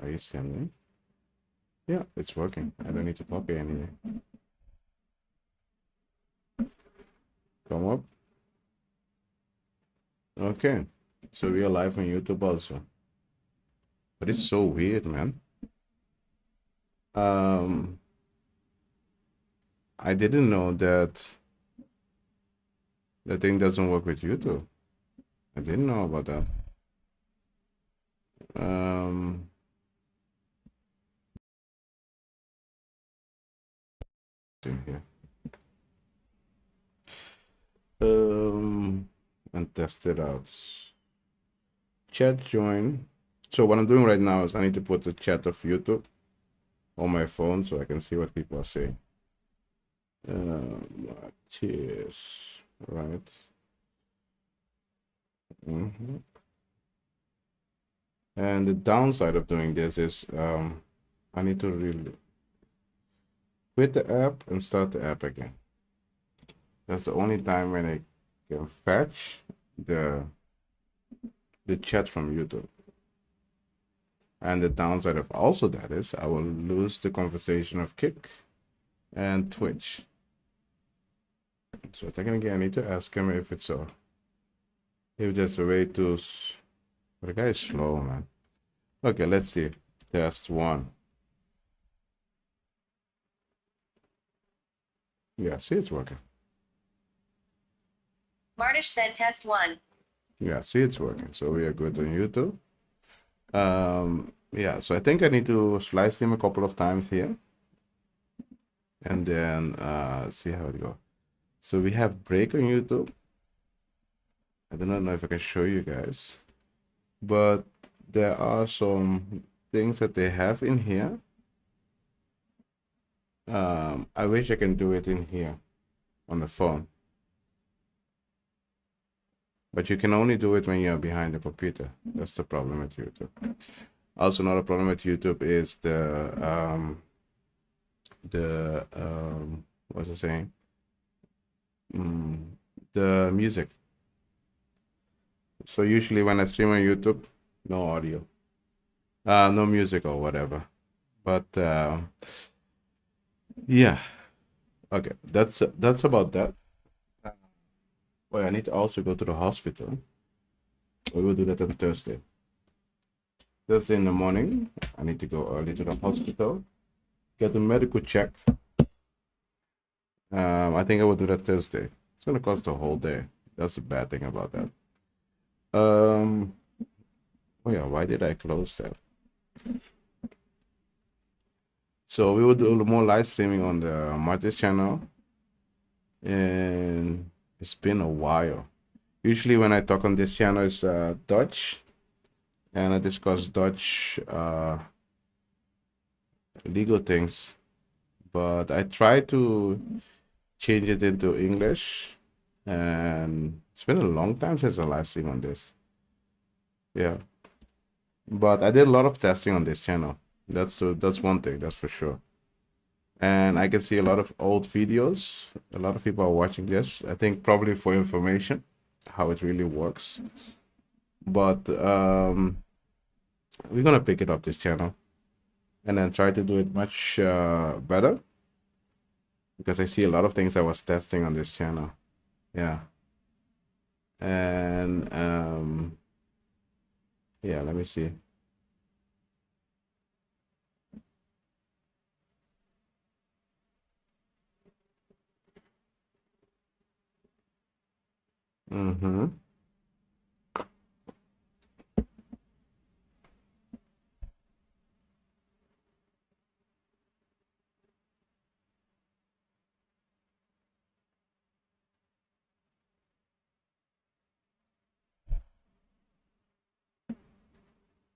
Are you sending? Yeah, it's working. I don't need to copy anything. Come up. Okay. So we are live on YouTube also. But it's so weird, man. I didn't know that the thing doesn't work with YouTube. I didn't know about that. In here. And test it out. Chat join. So what I'm doing right now is I need to put the chat of YouTube on my phone so I can see what people are saying. Martisz, right? And the downside of doing this is I need to really quit the app and start the app again. That's the only time when I can fetch the chat from YouTube. And the downside of also that is I will lose the conversation of Kick and Twitch. So technically I need to ask him if it's if there's a way to. But the guy is slow, man. Okay, let's see. Test 1. Yeah, see, it's working. Martisz said test 1. Yeah, see, it's working. So we are good on YouTube. Yeah, so I think I need to slice him a couple of times here. And then see how it goes. So we have break on YouTube. I do not know if I can show you guys. But there are some things that they have in here. I wish I can do it in here on the phone. But you can only do it when you're behind the computer. That's the problem with YouTube. Also, another problem with YouTube is what's it saying? The music. So usually when I stream on YouTube, no audio, no music or whatever. But yeah, okay, that's about that. Oh, I need to also go to the hospital. We will do that on Thursday. Thursday in the morning, I need to go early to the hospital, get a medical check. I think I will do that Thursday. It's gonna cost a whole day. That's the bad thing about that. Oh yeah, why did I close that? So we will do more live streaming on the Martisz channel, and it's been a while. Usually when I talk on this channel it's Dutch, and I discuss Dutch legal things, but I try to change it into English, and it's been a long time since I live stream on this. Yeah, but I did a lot of testing on this channel. That's one thing, that's for sure. And I can see a lot of old videos. A lot of people are watching this. I think probably for information, how it really works. But we're gonna pick it up this channel, and then try to do it much better. Because I see a lot of things I was testing on this channel. Yeah. And yeah, let me see.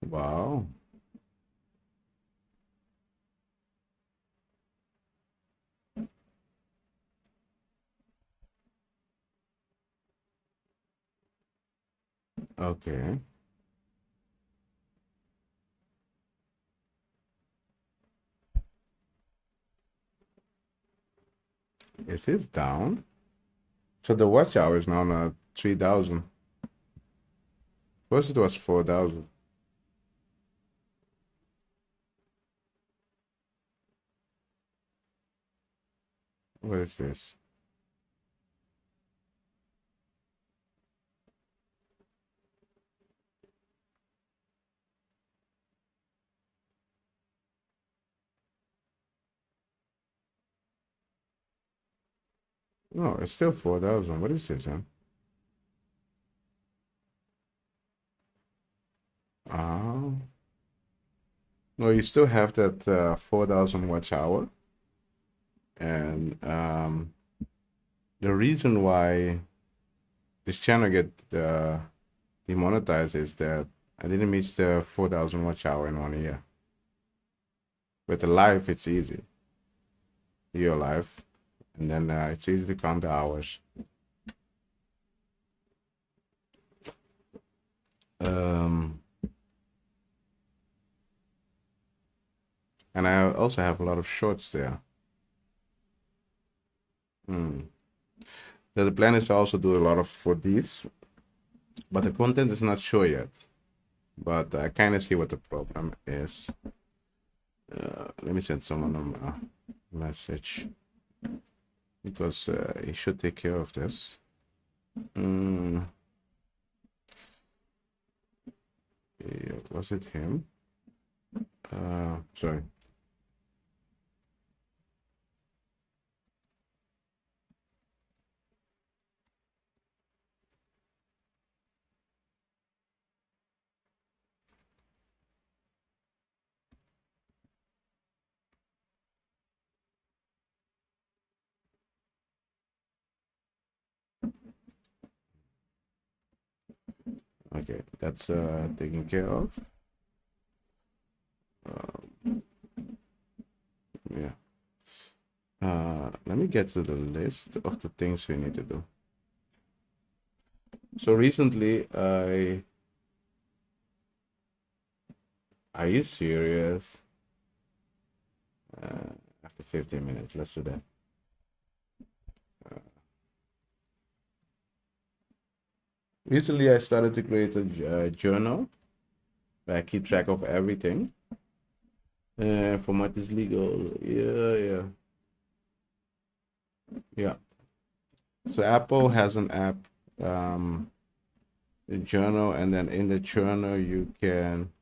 Wow. Okay. Is this down? So the watch hour is now at 3,000. First it was 4,000. What is this? No, it's still 4,000. What is this, huh? Ah, no, you still have that 4,000 watch hour. And the reason why this channel get demonetized is that I didn't reach the 4,000 watch hour in 1 year. With the live, it's easy. You're live, and then it's easy to count the hours. Um, and I also have a lot of shorts there. Hmm. The plan is to also do a lot of for these, but the content is not sure yet. But I kind of see what the problem is. Let me send someone a message because he should take care of this. Was it him? Sorry. Okay, that's taken care of. Yeah. Let me get to the list of the things we need to do. So recently, are you serious? After 15 minutes, let's do that. Recently, I started to create a journal where I keep track of everything. For Martisz legal, yeah. So Apple has an app, a journal, and then in the journal you can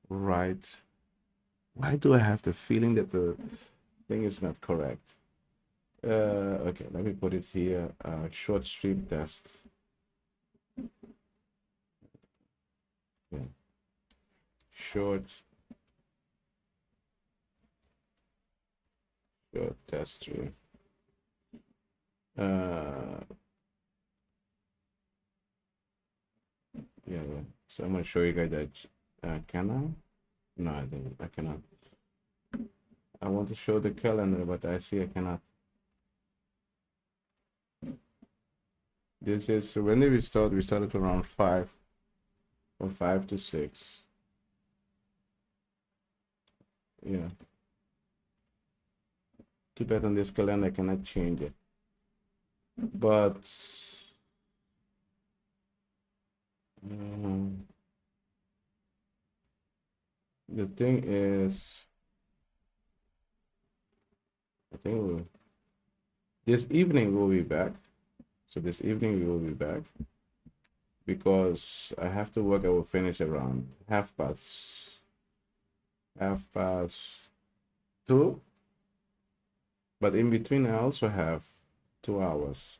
write. Why do I have the feeling that the thing is not correct? Okay, let me put it here. Short stream test. Yeah. Short test stream. Yeah. So I'm gonna show you guys that. Can I? No, I think I cannot. I want to show the calendar, but I see I cannot. This is when did we start? We started around 5, from 5 to 6. Yeah. Too bad on this calendar I cannot change it. But the thing is, I think this evening we'll be back. So this evening we will be back because I have to work. I will finish around half past 2. But in between, I also have 2 hours.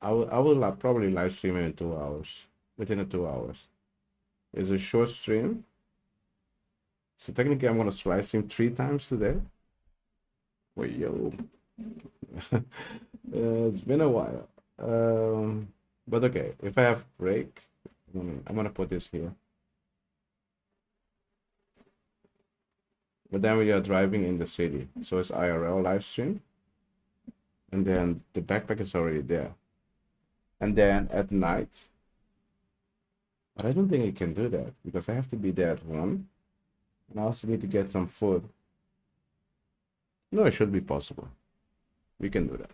I will probably live stream it in 2 hours. Within the 2 hours, it's a short stream. So technically, I'm gonna live stream 3 times today. Wait, yo, it's been a while. But okay, if I have break, I'm gonna put this here. But then we are driving in the city, so it's IRL live stream, and then the backpack is already there. And then at night, but I don't think I can do that because I have to be there at 1, and I also need to get some food. No, it should be possible. We can do that.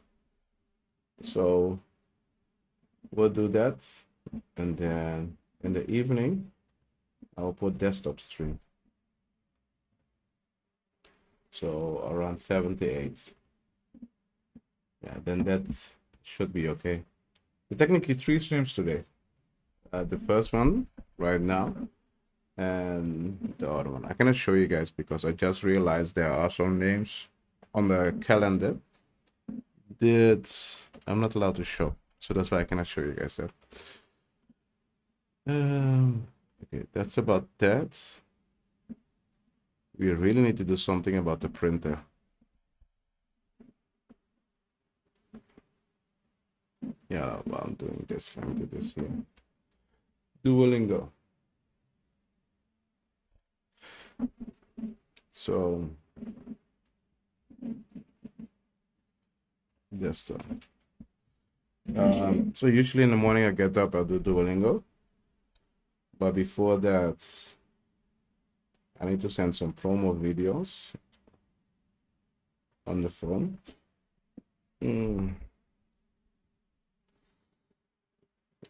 So we'll do that, and then in the evening, I'll put desktop stream. So around 78. Yeah, then that should be okay. Technically 3 streams today. The first one right now, and the other one. I cannot show you guys because I just realized there are some names on the calendar that I'm not allowed to show. So that's why I cannot show you guys that. Okay, that's about that. We really need to do something about the printer. Yeah, well, I'm doing this. Let me do this here. Duolingo. So, yes. So usually in the morning I get up, I'll do Duolingo. But before that, I need to send some promo videos on the phone.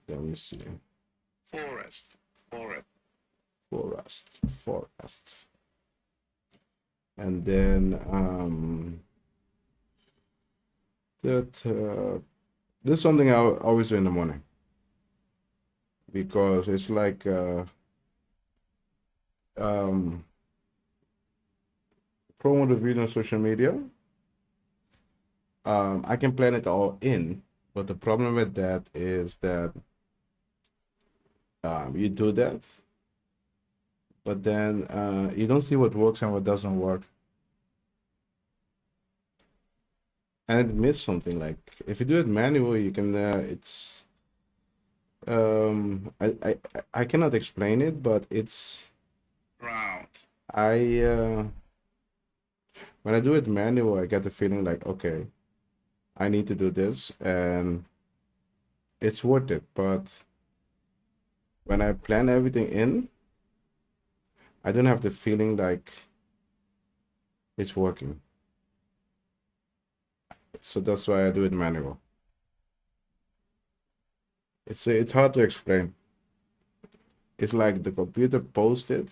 Let me see. Forest. And then this is something I always do in the morning because it's like promo the video on social media. I can plan it all in, but the problem with that is that you do that, but then you don't see what works and what doesn't work. And it miss something. Like if you do it manually, you can it's I cannot explain it, but it's round. When I do it manual, I get the feeling like, okay, I need to do this and it's worth it. But when I plan everything in, I don't have the feeling like it's working. So that's why I do it manual. It's hard to explain. It's like the computer posts it,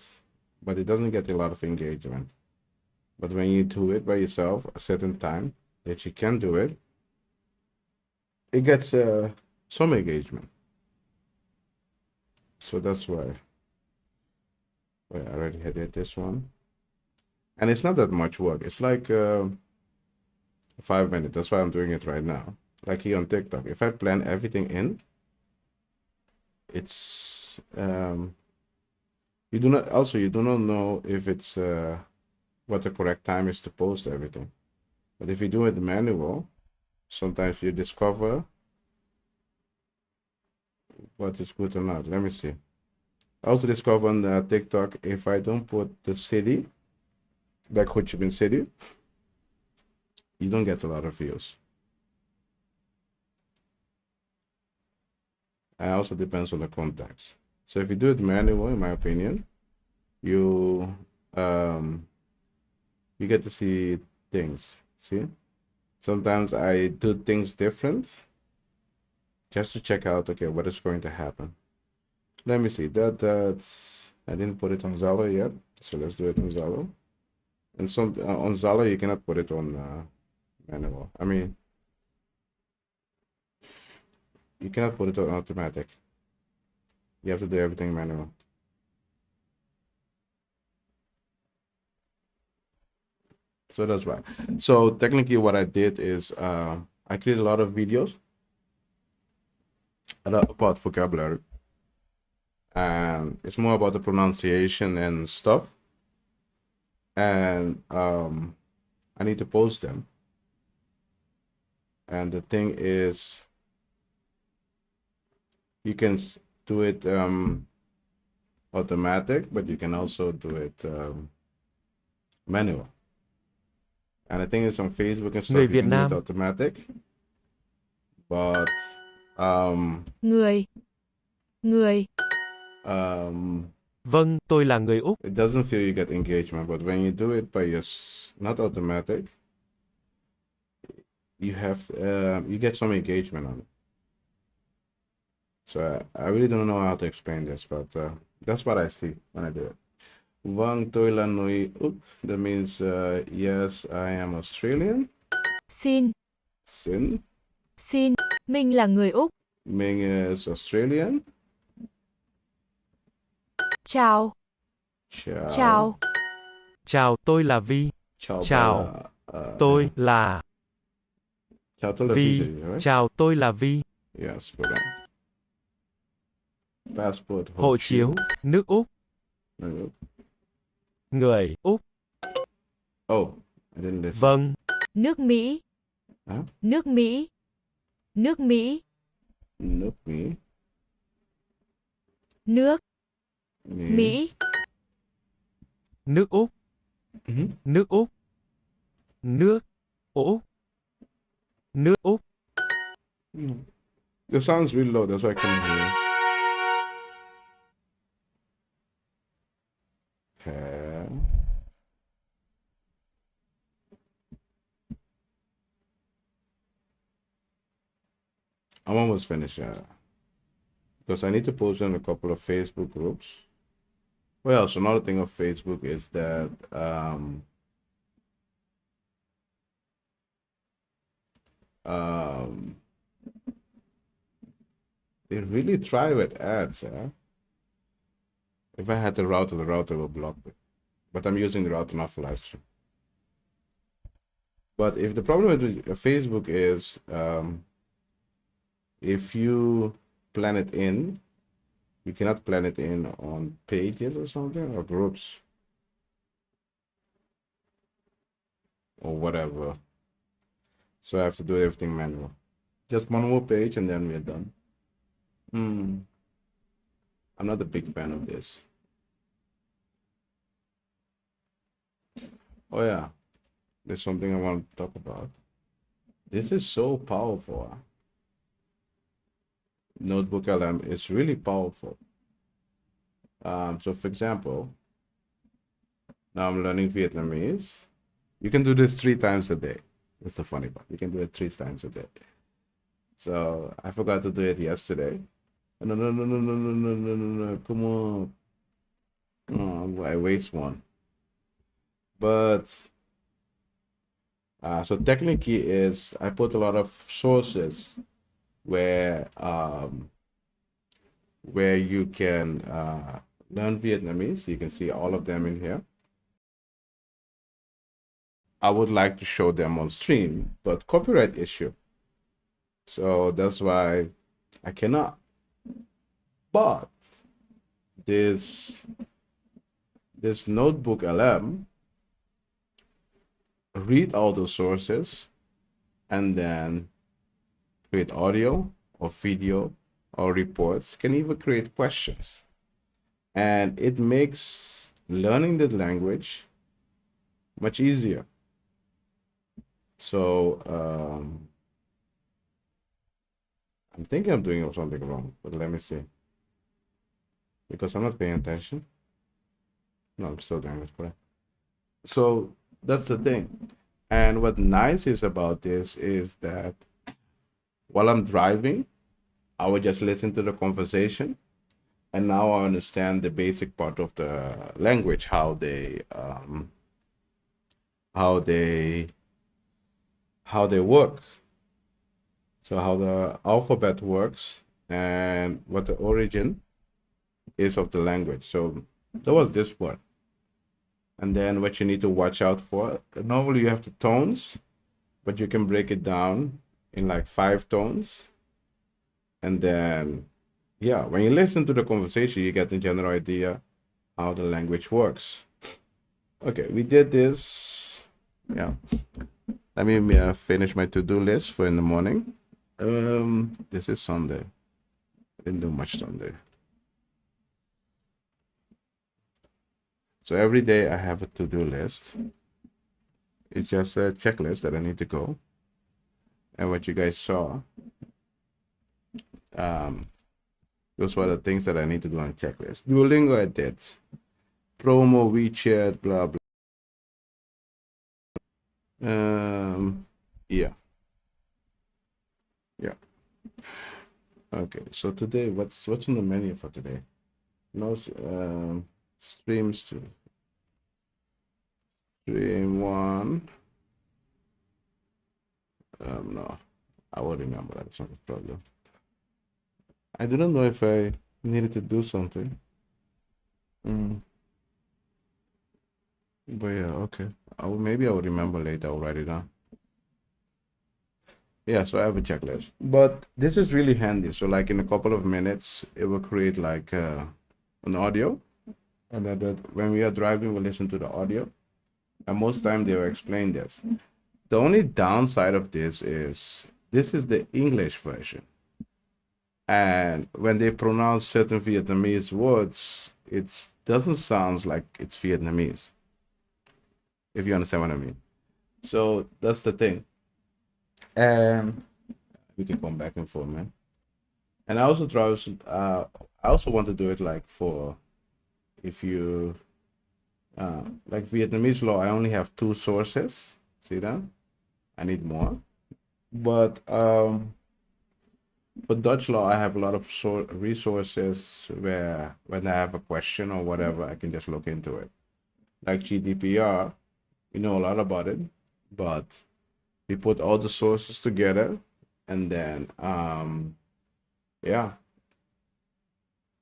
but it doesn't get a lot of engagement. But when you do it by yourself a certain time that you can do it, it gets some engagement. So that's why. Wait, I already did this one. And it's not that much work. It's like 5 minutes. That's why I'm doing it right now. Like here on TikTok. If I plan everything in, it's you do not know if it's what the correct time is to post everything. But if you do it manual, sometimes you discover what is good or not. Let me see. I also discovered on TikTok, if I don't put the city, like Ho Chi Minh City, you don't get a lot of views. And it also depends on the context. So if you do it manual, in my opinion, you get to see things. See, sometimes I do things different just to check out, okay, what is going to happen. Let me see. That's I didn't put it on Zalo yet, so let's do it on Zalo. And some on Zalo you cannot put it on manual. I mean, you cannot put it on automatic. You have to do everything manual. So that's why. So technically what I did is I created a lot of videos about vocabulary. And it's more about the pronunciation and stuff. And I need to post them. And the thing is, you can do it automatic, but you can also do it manual. And the thing is, on Facebook and stuff, Người you Việt can do it Nam. automatic. But Người. Vâng, tôi là người Úc. it doesn't feel you get engagement. But when you do it by not automatic, you have you get some engagement on it. So I really don't know how to explain this, but that's what I see when I do it. Vâng, tôi là người Úc. That means, yes, I am Australian. Xin. Xin. Xin. Mình là người Úc. Mình is Australian. Chào. Chào. Chào. Chào, tôi là Vi. Chào Chào, bà là, tôi là chào tôi là Vi. visa, right? Chào, tôi là Vi. Yes, go down. Passport, hộ Hộ chiếu. chiếu, nước Úc. Nước. Người Úc. Oh, I didn't listen. Vâng, Nước Mỹ. Huh? Nước Mỹ. Nước Mỹ. Nước Mỹ. Nước. Mỹ. Mỹ. nước Úc. Mhm. Nước Úc. Nước Úc. Nước Úc. The sound's really low, that's why I couldn't hear. Okay. I'm almost finished, because I need to post in a couple of Facebook groups. Well, so another thing of Facebook is that um, they really try with ads. If I had the router will block it. But I'm using the router now for live stream. But if the problem with Facebook is if you plan it in, you cannot plan it in on pages or something, or groups or whatever. So I have to do everything manual. Just one more page and then we're done. I'm not a big fan of this. Oh yeah, there's something I want to talk about. This is so powerful. Notebook LM is really powerful. So for example, now I'm learning Vietnamese. You can do this 3 times a day. That's the funny part. You can do it 3 times a day. So I forgot to do it yesterday. No, no, no, no, no, no, no, no, no, no. Come on. Oh, I waste one. But so technically is I put a lot of sources where you can learn Vietnamese. You can see all of them in here. I would like to show them on stream, but copyright issue. So that's why I cannot. But this notebook LM read all the sources and then create audio or video or reports, can even create questions. And it makes learning the language much easier. So I'm thinking I'm doing something wrong, but let me see. Because I'm not paying attention. No, I'm still doing it correct. So that's the thing. And what nice is about this is that while I'm driving, I would just listen to the conversation. And now I understand the basic part of the language, how they work. So how the alphabet works and what the origin is of the language. So that was this part. And then what you need to watch out for. Normally you have the tones, but you can break it down in like 5 tones. And then, yeah, when you listen to the conversation, you get the general idea how the language works. Okay, we did this. Yeah. Let me finish my to-do list for in the morning. This is Sunday. I didn't do much Sunday. So every day I have a to-do list. It's just a checklist that I need to go. And what you guys saw, those were the things that I need to do on a checklist. Duolingo I did. Promo, WeChat, blah, blah. Yeah. Yeah. Okay, so today, what's on the menu for today? No, streams too. Stream one. No, I will remember that. It's not a problem. I didn't know if I needed to do something. But yeah, okay. Maybe I will remember later. I'll write it down. Yeah, so I have a checklist. But this is really handy. So like in a couple of minutes, it will create like an audio. And that when we are driving, we'll listen to the audio. And most time they will explain this. The only downside of this is the English version. And when they pronounce certain Vietnamese words, it doesn't sound like it's Vietnamese, if you understand what I mean. So that's the thing. And we can come back and forth, man. And I also want to do it like for if you like Vietnamese law, I only have 2 sources. See that? I need more. But for Dutch law, I have a lot of resources where when I have a question or whatever, I can just look into it. Like GDPR, you know a lot about it, but we put all the sources together, and then yeah,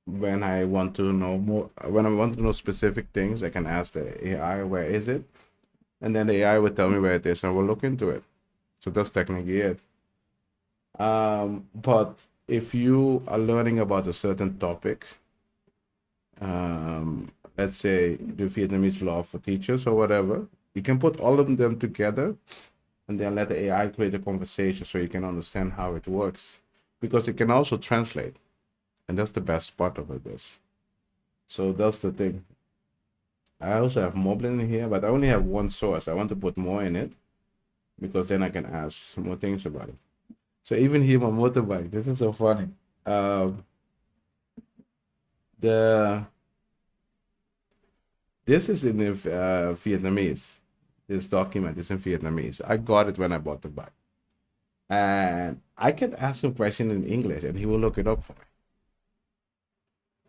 when I want to know more, when I want to know specific things, I can ask the AI where is it, and then the AI will tell me where it is, and we'll look into it. So that's technically it. But if you are learning about a certain topic, let's say the Vietnamese law for teachers or whatever, you can put all of them together and then let the AI create a conversation so you can understand how it works. Because it can also translate. And that's the best part of this. So that's the thing. I also have Moblin in here, but I only have 1 source. I want to put more in it because then I can ask more things about it. So even here, my motorbike. This is so funny. The This is in Vietnamese. This document is in Vietnamese. I got it when I bought the bike, and I can ask him question in English, and he will look it up for me.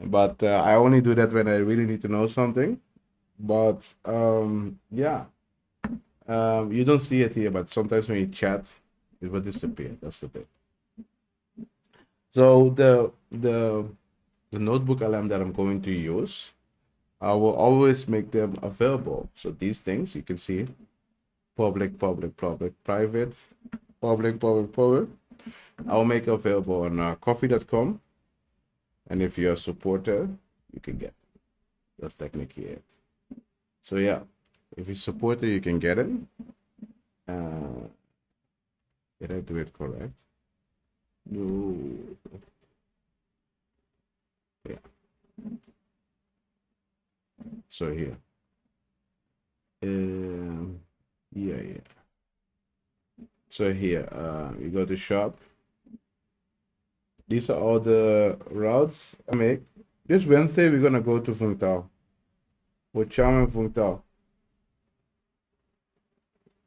But I only do that when I really need to know something. But yeah, you don't see it here, but sometimes when you chat, it will disappear. That's the thing. So the notebook LM that I'm going to use, I will always make them available. So these things you can see: public, public, public, private, public, public, public. I'll make available on coffee.com. And if you're a supporter, you can get it. That's technically it. So yeah, if you're a supporter, you can get it. Did I do it correct? No. Yeah. So here. Yeah. So here, you go to shop. These are all the routes I make. This Wednesday, we're gonna go to Vung Tau. We're charming Vung Tau.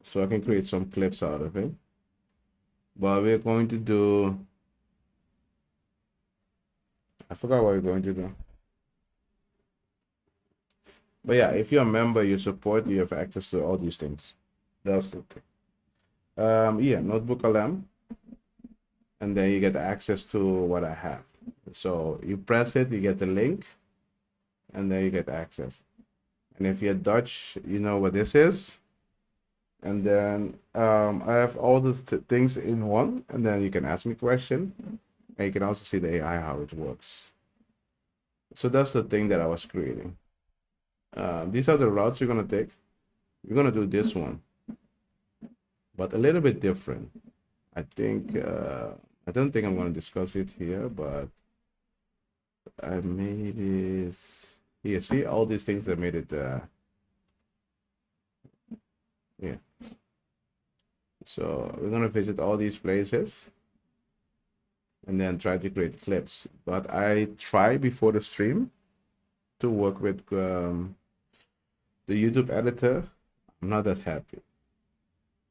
So I can create some clips out of it. But we're going to do, I forgot what we're going to do. But yeah, if you're a member, you support, you have access to all these things. That's the thing. Yeah, Notebook LM. And then you get access to what I have. So you press it, you get the link, and then you get access. And if you're Dutch, you know what this is. And then I have all the things in one, and then you can ask me a question, and you can also see the AI how it works. So that's the thing that I was creating. These are the routes you're gonna take. We're gonna do this one, but a little bit different. I think I don't think I'm gonna discuss it here, but I made it here. See all these things that made it. Yeah. So we're gonna visit all these places and then try to create clips. But I try before the stream to work with the YouTube editor. I'm not that happy.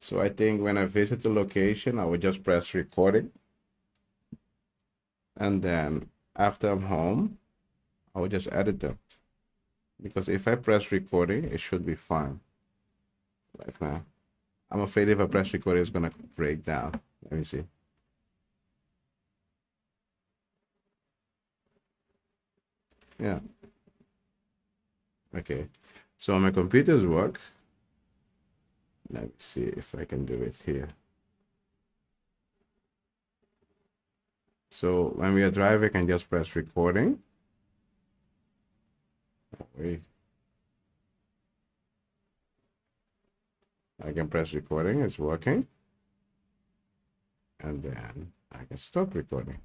So I think when I visit the location, I would just press recording. And then after I'm home, I will just edit them. Because if I press recording, it should be fine. Like now. I'm afraid if I press record, it's gonna break down. Let me see. Yeah. Okay. So my computers work. Let me see if I can do it here. So when we are driving, I can just press recording. Oh, wait. I can press recording, it's working. And then I can stop recording.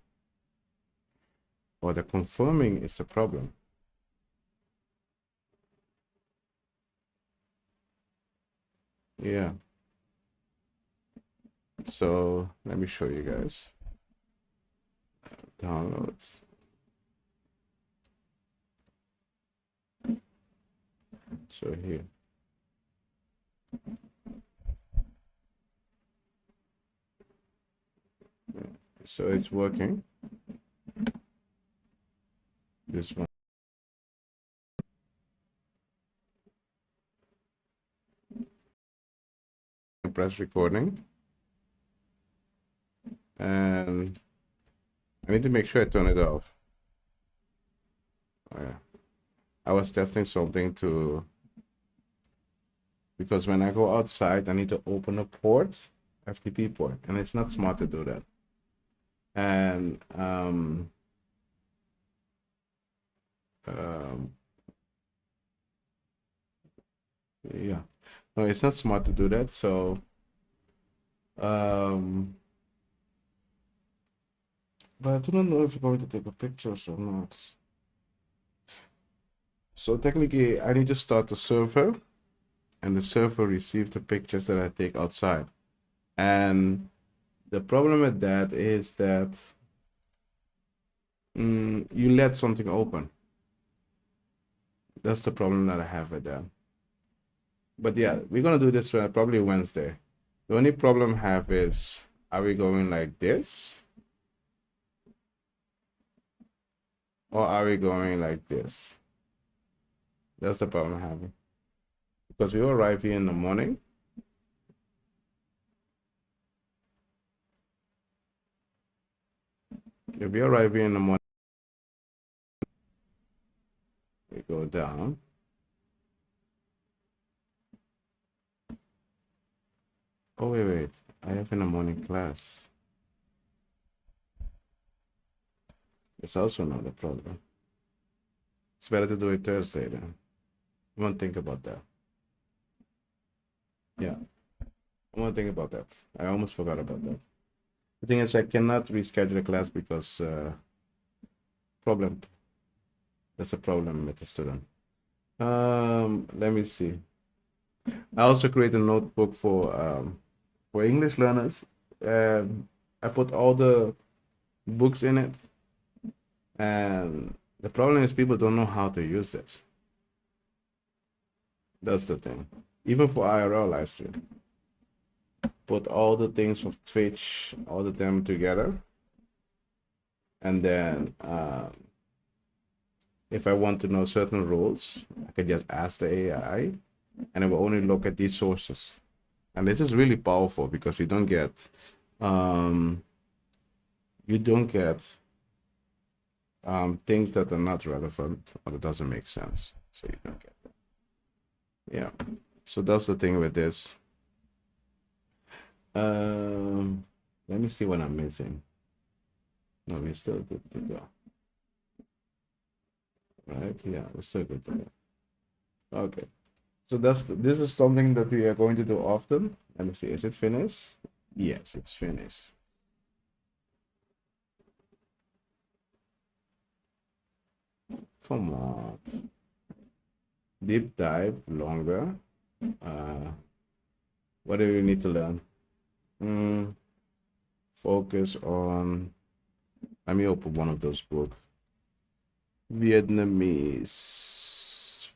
Or the confirming is the problem. Yeah. So let me show you guys. Downloads. So here. So it's working. This one. Press recording. And I need to make sure I turn it off. Oh, yeah. I was testing something because when I go outside, I need to open a port, FTP port, and it's not smart to do that. And yeah, no, it's not smart to do that. So but I do not know if you're going to take a pictures or not. So technically, I need to start the server, and the server receives the pictures that I take outside. And the problem with that is that you let something open. That's the problem that I have with that. But yeah, we're gonna do this probably Wednesday. The only problem I have is, are we going like this? Or are we going like this? That's the problem I'm having. Because we will arrive here in the morning. If we arrive here in the morning, we go down. Oh, wait. I have in the morning class. It's also not a problem. It's better to do it Thursday then. I won't think about that. Yeah. I won't think about that. I almost forgot about that. The thing is, I cannot reschedule a class because problem. That's a problem with the student. Let me see. I also create a notebook for English learners. I put all the books in it, and the problem is people don't know how to use this. That's the thing. Even for IRL live stream, put all the things of Twitch, all of them together, and then if I want to know certain rules, I can just ask the AI, and it will only look at these sources. And this is really powerful because you don't get things that are not relevant or that doesn't make sense. So you don't get that. Yeah. So that's the thing with this. Let me see what I'm missing. No, we're still good to go. Right? Yeah, we're still good to go. Okay. So this is something that we are going to do often. Let me see, is it finished? Yes, it's finished. Come on. Deep dive, longer. What do we need to learn? Focus on, let me open one of those books. Vietnamese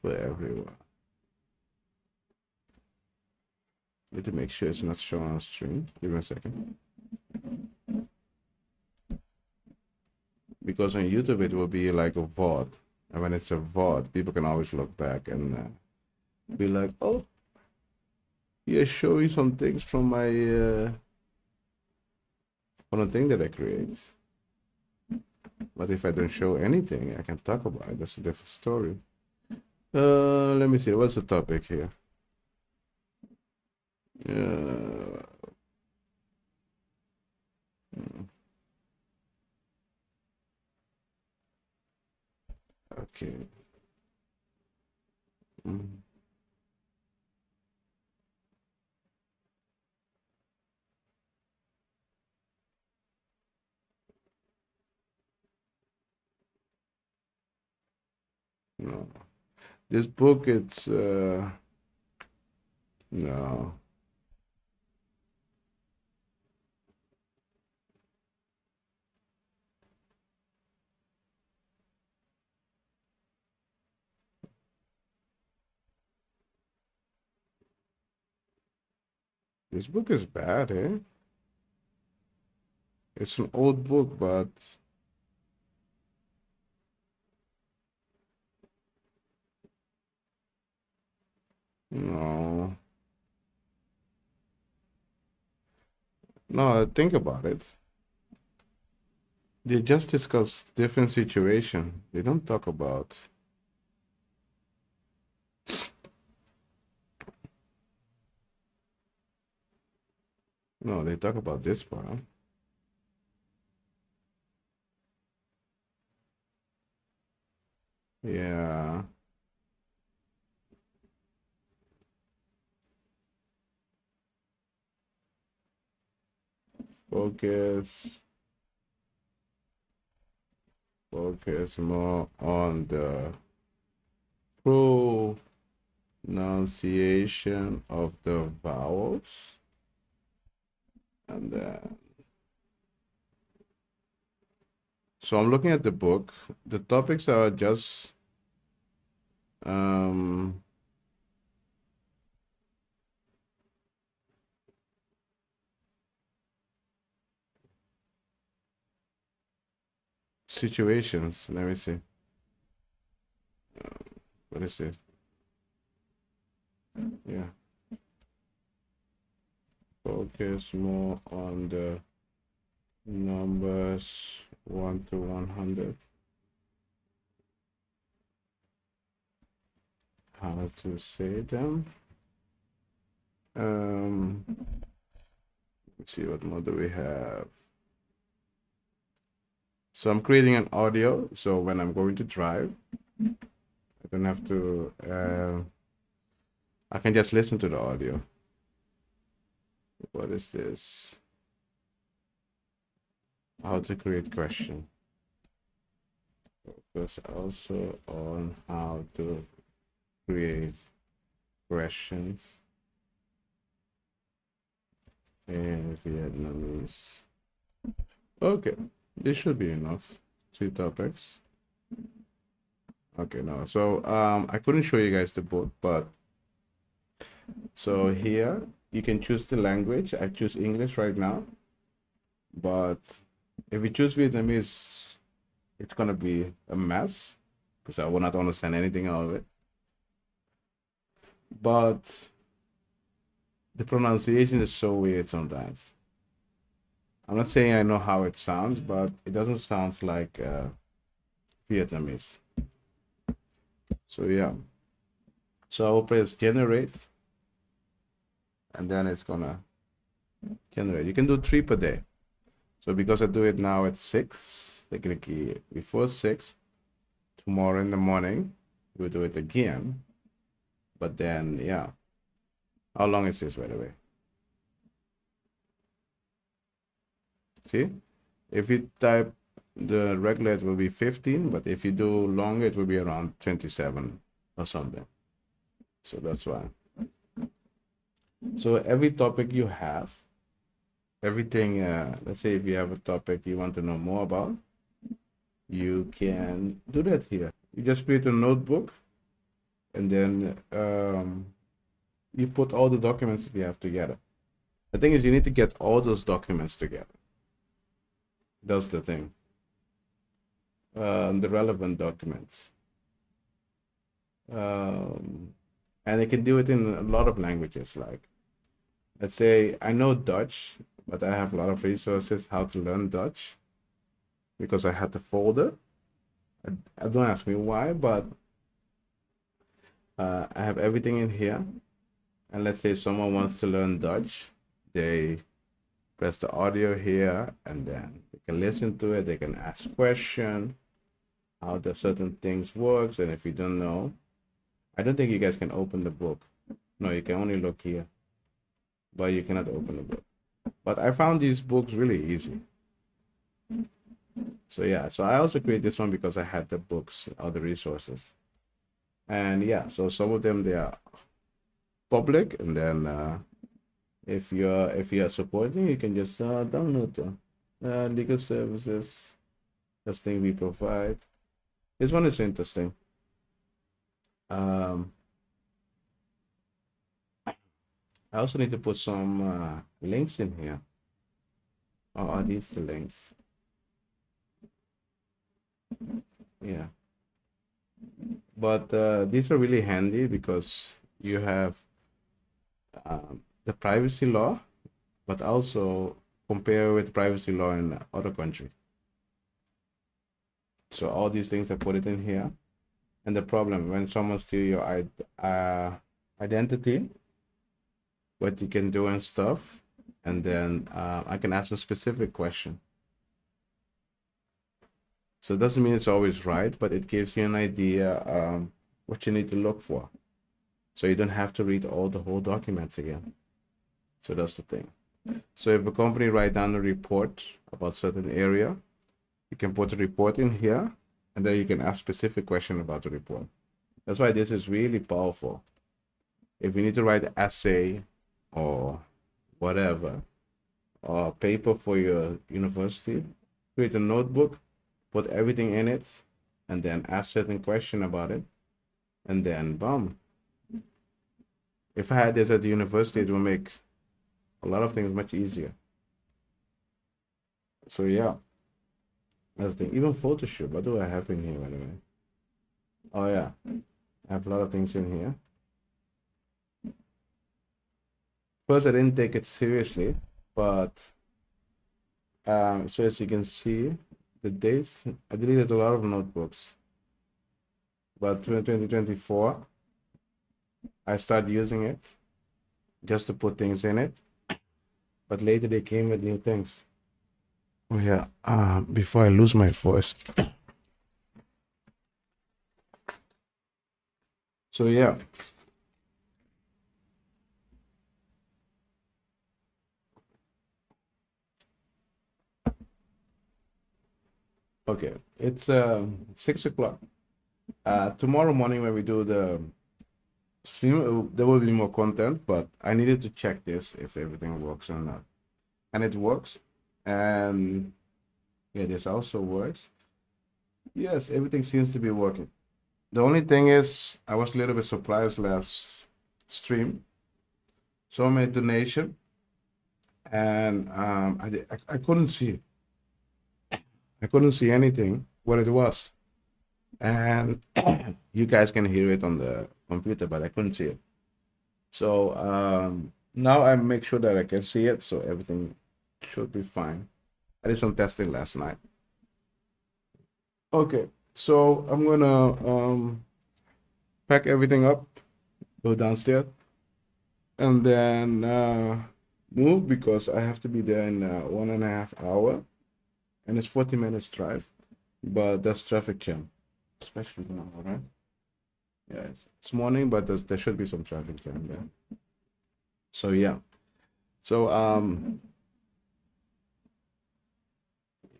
for everyone. Need to make sure it's not showing on stream. Give me a second. Because on YouTube it will be like a VOD. And when it's a VOD, people can always look back and be like, oh, Yeah, show you some things from my from the thing that I create. But if I don't show anything, I can talk about it. That's a different story. Let me see. What's the topic here? Uh, okay. Mm. No. This book, it's no. This book is bad, eh? It's an old book, but no. No, think about it. They just discuss different situation. They don't talk about. No, they talk about this part. Yeah. Focus. Focus more on the pronunciation of the vowels. And then, so I'm looking at the book. The topics are just um situations. Let me see. What is it? Yeah. Focus more on the numbers 1 to 100. How to say them. Let's see, what more do we have? So I'm creating an audio, so when I'm going to drive, I don't have to, I can just listen to the audio. What is this? How to create question. Focus also on how to create questions in Vietnamese. Okay, this should be enough. 2 topics. Okay, no. So I couldn't show you guys the book, but so here you can choose the language. I choose English right now, but if you choose Vietnamese, it's gonna be a mess because I will not understand anything out of it. But the pronunciation is so weird sometimes. I'm not saying I know how it sounds, but it doesn't sound like Vietnamese. So yeah. So I will press generate, and then it's gonna generate. You can do 3 per day. So because I do it now at 6, technically before 6, tomorrow in the morning, we'll do it again. But then, yeah. How long is this, by the way? See? If you type the regular, it will be 15, but if you do longer, it will be around 27 or something. So that's why. So every topic you have, everything, let's say if you have a topic you want to know more about, you can do that here. You just create a notebook, and then you put all the documents that you have together. The thing is, you need to get all those documents together. That's the thing. The relevant documents. And they can do it in a lot of languages, like let's say I know Dutch, but I have a lot of resources how to learn Dutch because I had the folder. I don't ask me why, but I have everything in here. And let's say someone wants to learn Dutch, they press the audio here, and then they can listen to it. They can ask questions, how the certain things works, and if you don't know, I don't think you guys can open the book. No, you can only look here, but you cannot open the book. But I found these books really easy. So yeah, so I also created this one because I had the books, all the resources. And yeah, so some of them they are public, and then if you're supporting, you can just download them. Legal services, this thing we provide. This one is interesting. I also need to put some links in here. Oh, are these the links? Yeah. But these are really handy because you have the privacy law, but also compare with privacy law in other countries. So all these things I put it in here. And the problem when someone steal your identity, what you can do and stuff, and then I can ask a specific question. So it doesn't mean it's always right, but it gives you an idea what you need to look for. So you don't have to read all the whole documents again. So that's the thing. So if a company write down a report about certain area, you can put the report in here, and then you can ask specific question about the report. That's why this is really powerful. If you need to write an essay or whatever, or paper for your university, create a notebook, put everything in it, and then ask certain question about it, and then boom. If I had this at the university, it will make a lot of things much easier. So yeah, that's the thing. Even Photoshop, what do I have in here, by the way? Oh yeah, I have a lot of things in here. First, I didn't take it seriously, but so as you can see, the dates, I deleted a lot of notebooks. But 2024, I started using it just to put things in it. But later they came with new things. Oh yeah, before I lose my voice. So yeah. Okay, it's 6 o'clock. Tomorrow morning when we do the stream, there will be more content, but I needed to check this if everything works or not. And it works. And yeah, this also works. Yes, everything seems to be working. The only thing is, I was a little bit surprised last stream. So many donation, and I couldn't see it. I couldn't see anything what it was, and you guys can hear it on the computer, but I couldn't see it. So now I make sure that I can see it, so everything should be fine. I did some testing last night. Okay, so I'm gonna pack everything up, go downstairs, and then move because I have to be there in 1.5 hours, and it's 40 minutes drive, but there's traffic jam, especially now, right? Yeah, it's morning, but there should be some traffic jam there. So yeah, so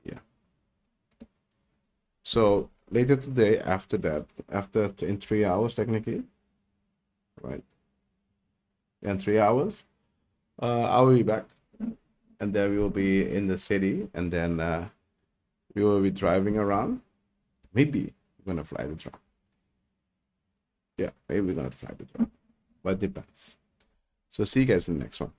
yeah. So later today, after that, in 3 hours technically, right? In 3 hours, I will be back, and then we will be in the city, and then we will be driving around. Maybe we're gonna fly the drone. Yeah, maybe we're gonna fly the drone, but it depends. So see you guys in the next one.